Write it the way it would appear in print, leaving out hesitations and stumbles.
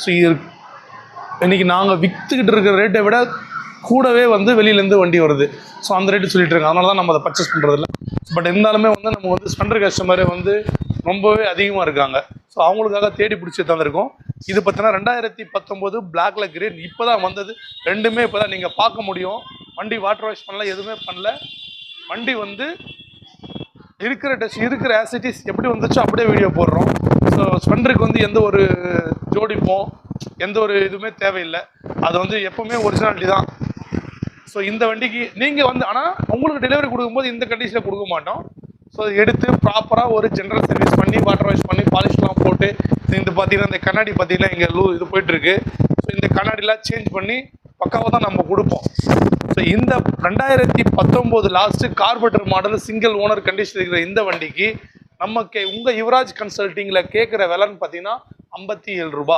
So இன்னைக்கு நாங்கள் விற்றுக்கிட்டு இருக்கிற ரேட்டை விட கூடவே வந்து வெளியிலேருந்து வண்டி வருது. ஸோ அந்த ரேட்டு சொல்லிட்டு இருக்காங்க. அதனால தான் நம்ம அதை பர்ச்சேஸ் பண்ணுறதில்ல. பட் இருந்தாலுமே வந்து நம்ம வந்து ஸ்பெண்டர் கஸ்டமரே வந்து ரொம்பவே அதிகமாக இருக்காங்க. ஸோ அவங்களுக்காக தேடி பிடிச்சி தந்திருக்கோம். இது பார்த்தீங்கன்னா 2019 பிளாக்ல கிரே இப்போ தான் வந்தது. ரெண்டுமே இப்போ தான் நீங்கள் பார்க்க முடியும். வண்டி வாட்டர் வாஷ் பண்ணல, எதுவுமே பண்ணல. வண்டி வந்து இருக்கிற ஆசிட்டிஸ் எப்படி வந்துச்சோ அப்படியே வீடியோ போடுறோம். ஸோ ஸ்பெண்டருக்கு வந்து எந்த ஒரு ஜோடிப்போம் எந்த ஒரு இதுவுமே தேவையில்லை. அது வந்து எப்போவுமே ஒரிஜினாலிட்டி தான். ஸோ இந்த வண்டிக்கு நீங்கள் வந்து ஆனால் உங்களுக்கு டெலிவரி கொடுக்கும்போது இந்த கண்டிஷனில் கொடுக்க மாட்டோம். ஸோ எடுத்து ப்ராப்பராக ஒரு ஜென்ரல் சர்வீஸ் பண்ணி வாட்டர் வாஷ் பண்ணி பாலிஷ்லாம் போட்டு இந்த பார்த்தீங்கன்னா இந்த கண்ணாடி பார்த்தீங்கன்னா இங்கே இது போயிட்டுருக்கு. ஸோ இந்த கண்ணாடிலாம் சேஞ்ச் பண்ணி பக்காவாக தான் நம்ம கொடுப்போம். ஸோ இந்த 2019 last கார்பெட்டர் model single owner condition இருக்கிற இந்த வண்டிக்கு நம்ம உங்கள் யுவராஜ் கன்சல்ட்டிங்கில் கேட்குற விலைன்னு பார்த்தீங்கன்னா 57 ரூபா.